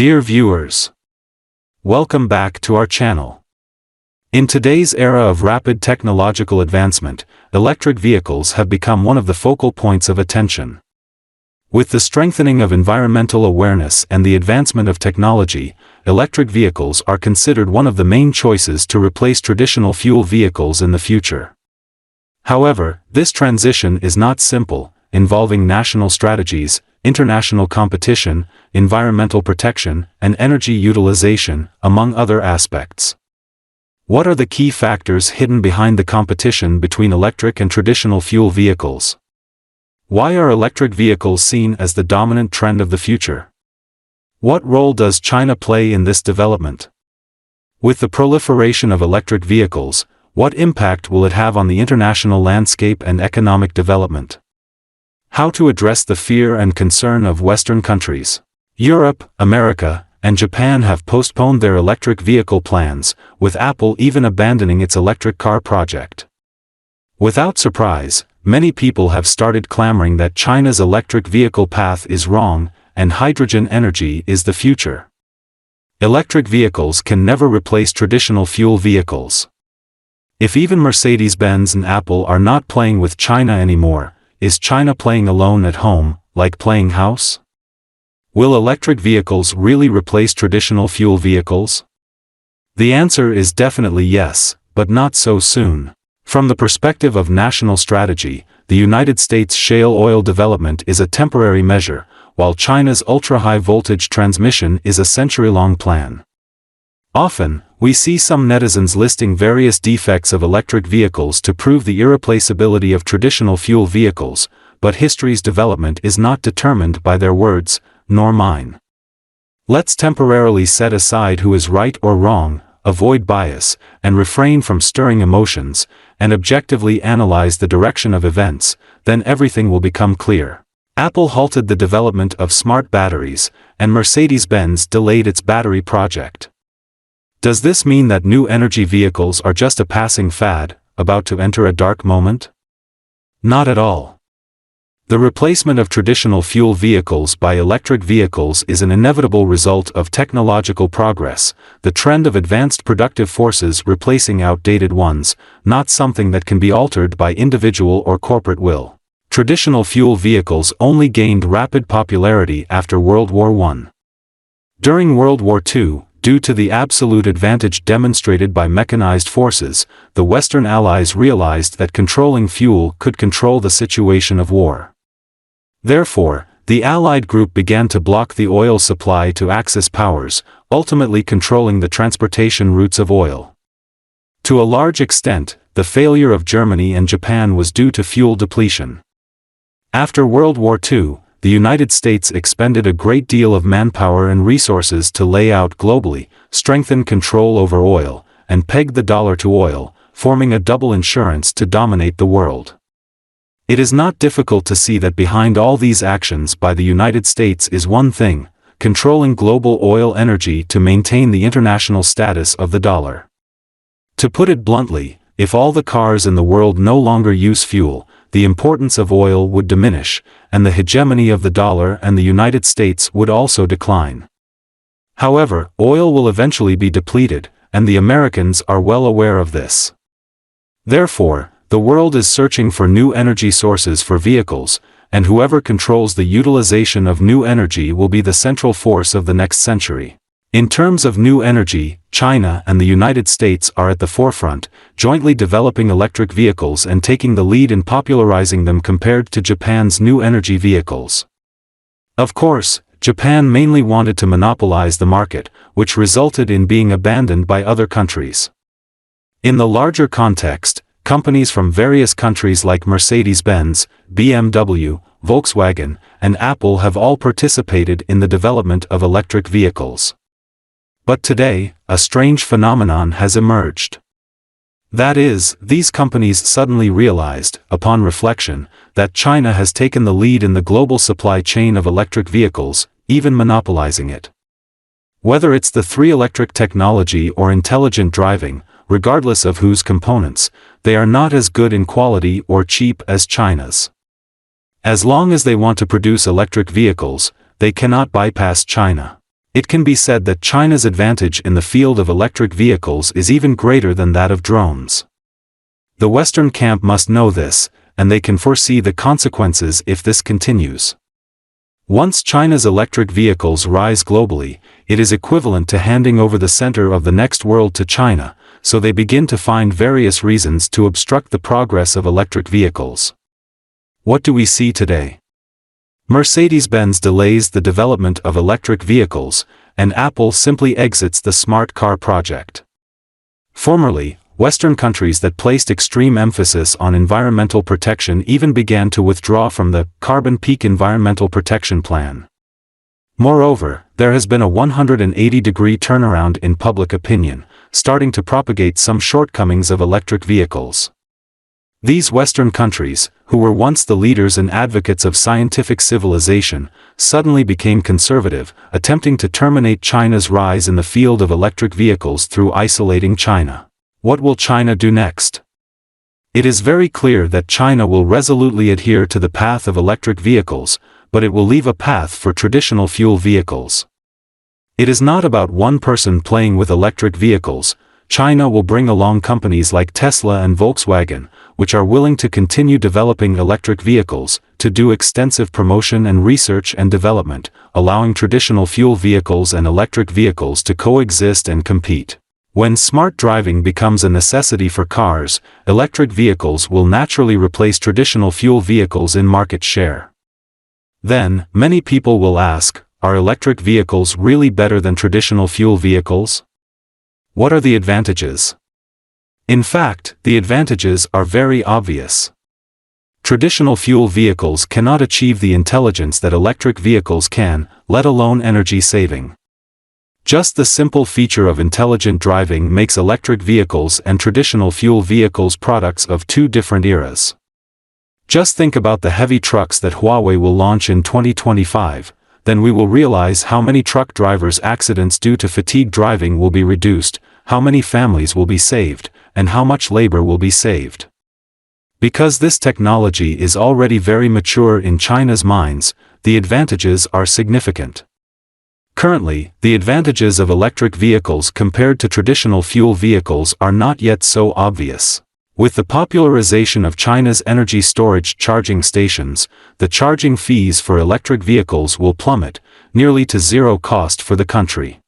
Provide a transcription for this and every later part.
Dear viewers, welcome back to our channel. In today's era of rapid technological advancement, electric vehicles have become one of the focal points of attention. With the strengthening of environmental awareness and the advancement of technology, electric vehicles are considered one of the main choices to replace traditional fuel vehicles in the future. However, this transition is not simple, involving national strategies, international competition, environmental protection, and energy utilization, among other aspects. What are the key factors hidden behind the competition between electric and traditional fuel vehicles? Why are electric vehicles seen as the dominant trend of the future? What role does China play in this development? With the proliferation of electric vehicles, what impact will it have on the international landscape and economic development? How to address the fear and concern of Western countries? Europe, America, and Japan have postponed their electric vehicle plans, with Apple even abandoning its electric car project. Without surprise, many people have started clamoring that China's electric vehicle path is wrong, and hydrogen energy is the future. Electric vehicles can never replace traditional fuel vehicles. If even Mercedes-Benz and Apple are not playing with China anymore, is China playing alone at home, like playing house? Will electric vehicles really replace traditional fuel vehicles? The answer is definitely yes, but not so soon. From the perspective of national strategy, the United States shale oil development is a temporary measure, while China's ultra-high voltage transmission is a century-long plan. Often, we see some netizens listing various defects of electric vehicles to prove the irreplaceability of traditional fuel vehicles, but history's development is not determined by their words, nor mine. Let's temporarily set aside who is right or wrong, avoid bias, and refrain from stirring emotions, and objectively analyze the direction of events, then everything will become clear. Apple halted the development of smart batteries, and Mercedes-Benz delayed its battery project. Does this mean that new energy vehicles are just a passing fad, about to enter a dark moment? Not at all. The replacement of traditional fuel vehicles by electric vehicles is an inevitable result of technological progress, the trend of advanced productive forces replacing outdated ones, not something that can be altered by individual or corporate will. Traditional fuel vehicles only gained rapid popularity after World War I. During World War II, due to the absolute advantage demonstrated by mechanized forces, the Western Allies realized that controlling fuel could control the situation of war. Therefore, the Allied group began to block the oil supply to Axis powers, ultimately controlling the transportation routes of oil. To a large extent, the failure of Germany and Japan was due to fuel depletion. After World War II, the United States expended a great deal of manpower and resources to lay out globally, strengthen control over oil, and peg the dollar to oil, forming a double insurance to dominate the world. It is not difficult to see that behind all these actions by the United States is one thing: controlling global oil energy to maintain the international status of the dollar. To put it bluntly, if all the cars in the world no longer use fuel, the importance of oil would diminish, and the hegemony of the dollar and the United States would also decline. However, oil will eventually be depleted, and the Americans are well aware of this. Therefore, the world is searching for new energy sources for vehicles, and whoever controls the utilization of new energy will be the central force of the next century. In terms of new energy, China and the United States are at the forefront, jointly developing electric vehicles and taking the lead in popularizing them compared to Japan's new energy vehicles. Of course, Japan mainly wanted to monopolize the market, which resulted in being abandoned by other countries. In the larger context, companies from various countries like Mercedes-Benz, BMW, Volkswagen, and Apple have all participated in the development of electric vehicles. But today, a strange phenomenon has emerged. That is, these companies suddenly realized, upon reflection, that China has taken the lead in the global supply chain of electric vehicles, even monopolizing it. Whether it's the three-electric technology or intelligent driving, regardless of whose components, they are not as good in quality or cheap as China's. As long as they want to produce electric vehicles, they cannot bypass China. It can be said that China's advantage in the field of electric vehicles is even greater than that of drones. The Western camp must know this, and they can foresee the consequences if this continues. Once China's electric vehicles rise globally, it is equivalent to handing over the center of the next world to China, so they begin to find various reasons to obstruct the progress of electric vehicles. What do we see today? Mercedes-Benz delays the development of electric vehicles, and Apple simply exits the smart car project. Formerly, Western countries that placed extreme emphasis on environmental protection even began to withdraw from the Carbon Peak Environmental Protection Plan. Moreover, there has been a 180-degree turnaround in public opinion, starting to propagate some shortcomings of electric vehicles. These Western countries, who were once the leaders and advocates of scientific civilization, suddenly became conservative, attempting to terminate China's rise in the field of electric vehicles through isolating China. What will China do next? It is very clear that China will resolutely adhere to the path of electric vehicles, but it will leave a path for traditional fuel vehicles. It is not about one person playing with electric vehicles. China will bring along companies like Tesla and Volkswagen, which are willing to continue developing electric vehicles, to do extensive promotion and research and development, allowing traditional fuel vehicles and electric vehicles to coexist and compete. When smart driving becomes a necessity for cars, electric vehicles will naturally replace traditional fuel vehicles in market share. Then, many people will ask, are electric vehicles really better than traditional fuel vehicles? What are the advantages? In fact, the advantages are very obvious. Traditional fuel vehicles cannot achieve the intelligence that electric vehicles can, let alone energy saving. Just the simple feature of intelligent driving makes electric vehicles and traditional fuel vehicles products of two different eras. Just think about the heavy trucks that Huawei will launch in 2025, then we will realize how many truck drivers' accidents due to fatigue driving will be reduced, how many families will be saved, and how much labor will be saved. Because this technology is already very mature in China's minds, the advantages are significant. Currently, the advantages of electric vehicles compared to traditional fuel vehicles are not yet so obvious. With the popularization of China's energy storage charging stations, the charging fees for electric vehicles will plummet, nearly to zero cost for the country.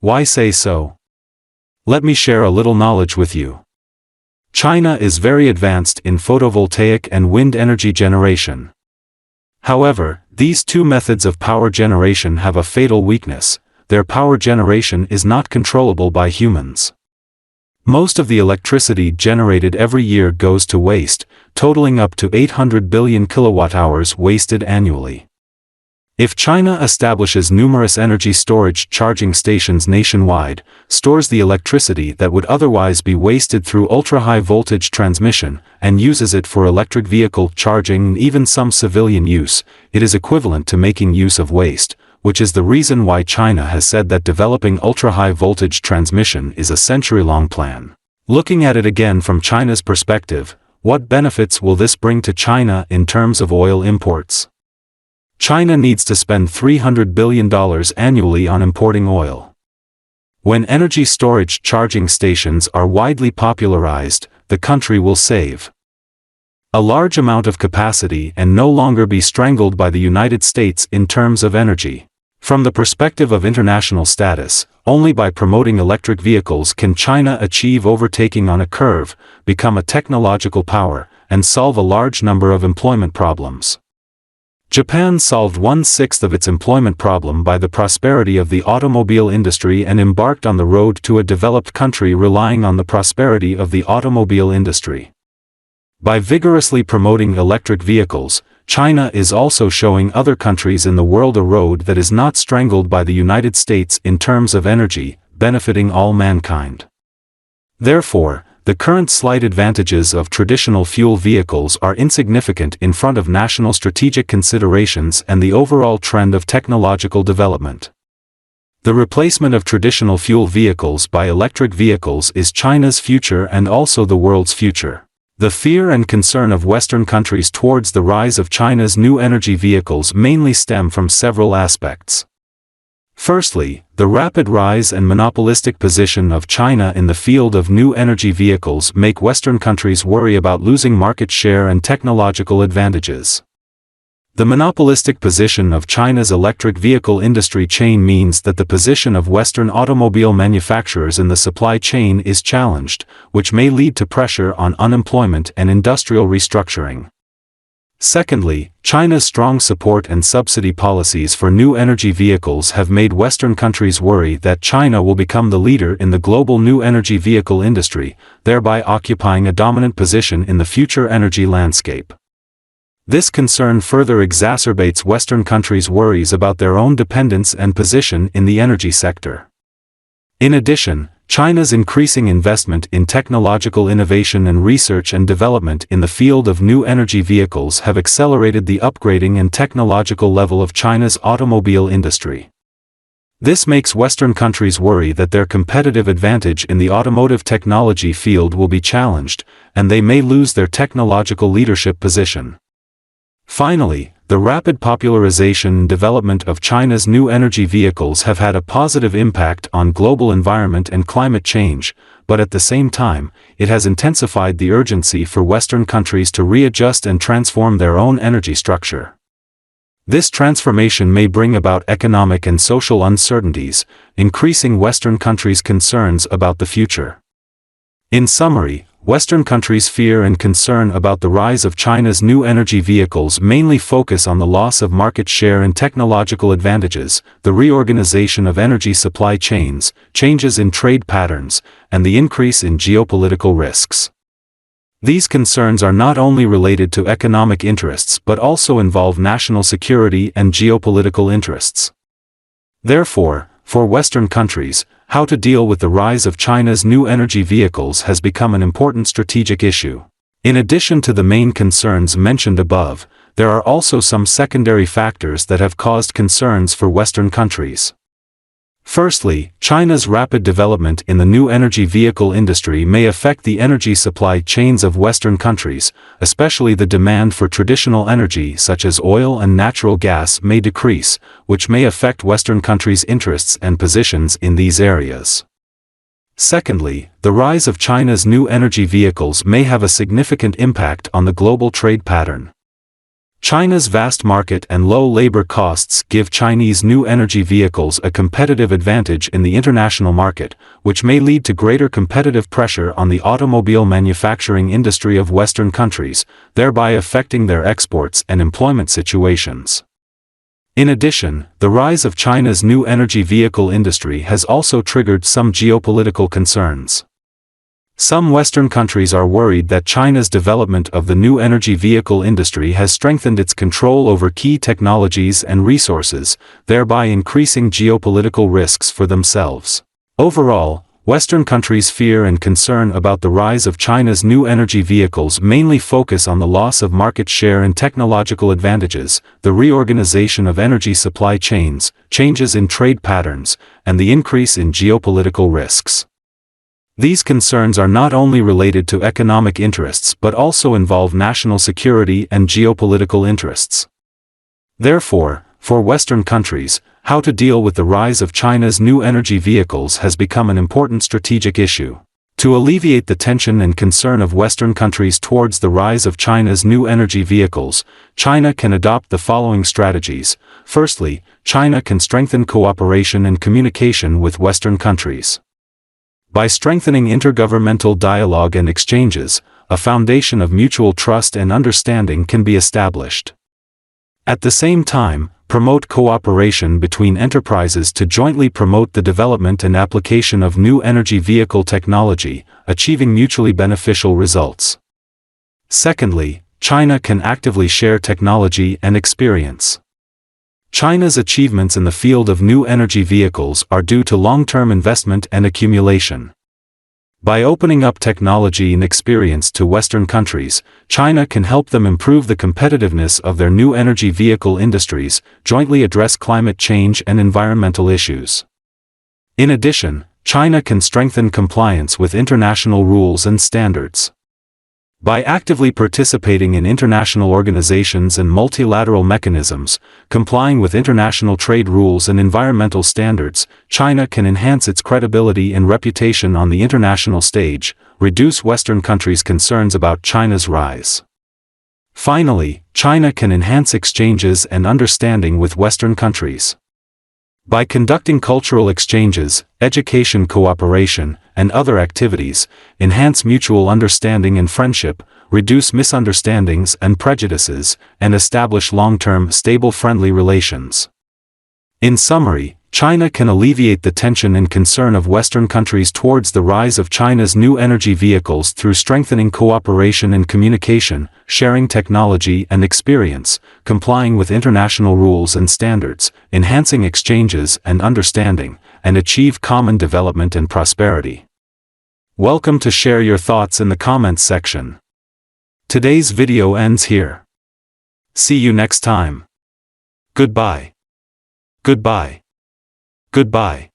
Why say so? Let me share a little knowledge with you. China is very advanced in photovoltaic and wind energy generation. However, these two methods of power generation have a fatal weakness: their power generation is not controllable by humans. Most of the electricity generated every year goes to waste, totaling up to 800 billion kilowatt-hours wasted annually. If China establishes numerous energy storage charging stations nationwide, stores the electricity that would otherwise be wasted through ultra-high voltage transmission, and uses it for electric vehicle charging and even some civilian use, it is equivalent to making use of waste, which is the reason why China has said that developing ultra-high voltage transmission is a century-long plan. Looking at it again from China's perspective, what benefits will this bring to China in terms of oil imports? China needs to spend $300 billion annually on importing oil. When energy storage charging stations are widely popularized, the country will save a large amount of capacity and no longer be strangled by the United States in terms of energy. From the perspective of international status, only by promoting electric vehicles can China achieve overtaking on a curve, become a technological power, and solve a large number of employment problems. Japan solved 1/6 of its employment problem by the prosperity of the automobile industry and embarked on the road to a developed country relying on the prosperity of the automobile industry. By vigorously promoting electric vehicles, China is also showing other countries in the world a road that is not strangled by the United States in terms of energy, benefiting all mankind. Therefore, the current slight advantages of traditional fuel vehicles are insignificant in front of national strategic considerations and the overall trend of technological development. The replacement of traditional fuel vehicles by electric vehicles is China's future and also the world's future. The fear and concern of Western countries towards the rise of China's new energy vehicles mainly stem from several aspects. Firstly, the rapid rise and monopolistic position of China in the field of new energy vehicles make Western countries worry about losing market share and technological advantages. The monopolistic position of China's electric vehicle industry chain means that the position of Western automobile manufacturers in the supply chain is challenged, which may lead to pressure on unemployment and industrial restructuring. Secondly, China's strong support and subsidy policies for new energy vehicles have made Western countries worry that China will become the leader in the global new energy vehicle industry, thereby occupying a dominant position in the future energy landscape. This concern further exacerbates Western countries' worries about their own dependence and position in the energy sector. In addition, China's increasing investment in technological innovation and research and development in the field of new energy vehicles have accelerated the upgrading and technological level of China's automobile industry. This makes Western countries worry that their competitive advantage in the automotive technology field will be challenged, and they may lose their technological leadership position. Finally, the rapid popularization and development of China's new energy vehicles have had a positive impact on global environment and climate change, but at the same time, it has intensified the urgency for Western countries to readjust and transform their own energy structure. This transformation may bring about economic and social uncertainties, increasing Western countries' concerns about the future. In summary, Western countries' fear and concern about the rise of China's new energy vehicles mainly focus on the loss of market share and technological advantages, the reorganization of energy supply chains, changes in trade patterns, and the increase in geopolitical risks. These concerns are not only related to economic interests but also involve national security and geopolitical interests. Therefore, for Western countries, how to deal with the rise of China's new energy vehicles has become an important strategic issue. In addition to the main concerns mentioned above, there are also some secondary factors that have caused concerns for Western countries. Firstly, China's rapid development in the new energy vehicle industry may affect the energy supply chains of Western countries, especially the demand for traditional energy such as oil and natural gas may decrease, which may affect Western countries' interests and positions in these areas. Secondly, the rise of China's new energy vehicles may have a significant impact on the global trade pattern. China's vast market and low labor costs give Chinese new energy vehicles a competitive advantage in the international market, which may lead to greater competitive pressure on the automobile manufacturing industry of Western countries, thereby affecting their exports and employment situations. In addition, the rise of China's new energy vehicle industry has also triggered some geopolitical concerns. Some Western countries are worried that China's development of the new energy vehicle industry has strengthened its control over key technologies and resources, thereby increasing geopolitical risks for themselves. Overall, Western countries' fear and concern about the rise of China's new energy vehicles mainly focus on the loss of market share and technological advantages, the reorganization of energy supply chains, changes in trade patterns, and the increase in geopolitical risks. These concerns are not only related to economic interests but also involve national security and geopolitical interests. Therefore, for Western countries, how to deal with the rise of China's new energy vehicles has become an important strategic issue. To alleviate the tension and concern of Western countries towards the rise of China's new energy vehicles, China can adopt the following strategies. Firstly, China can strengthen cooperation and communication with Western countries. By strengthening intergovernmental dialogue and exchanges, a foundation of mutual trust and understanding can be established. At the same time, promote cooperation between enterprises to jointly promote the development and application of new energy vehicle technology, achieving mutually beneficial results. Secondly, China can actively share technology and experience. China's achievements in the field of new energy vehicles are due to long-term investment and accumulation. By opening up technology and experience to Western countries, China can help them improve the competitiveness of their new energy vehicle industries, jointly address climate change and environmental issues. In addition, China can strengthen compliance with international rules and standards. By actively participating in international organizations and multilateral mechanisms, complying with international trade rules and environmental standards, China can enhance its credibility and reputation on the international stage, reduce Western countries' concerns about China's rise. Finally, China can enhance exchanges and understanding with Western countries. By conducting cultural exchanges, education cooperation, and other activities, enhance mutual understanding and friendship, reduce misunderstandings and prejudices, and establish long-term, stable friendly relations. In summary, China can alleviate the tension and concern of Western countries towards the rise of China's new energy vehicles through strengthening cooperation and communication, sharing technology and experience, complying with international rules and standards, enhancing exchanges and understanding, and achieve common development and prosperity. Welcome to share your thoughts in the comments section. Today's video ends here. See you next time. Goodbye. Goodbye. Goodbye.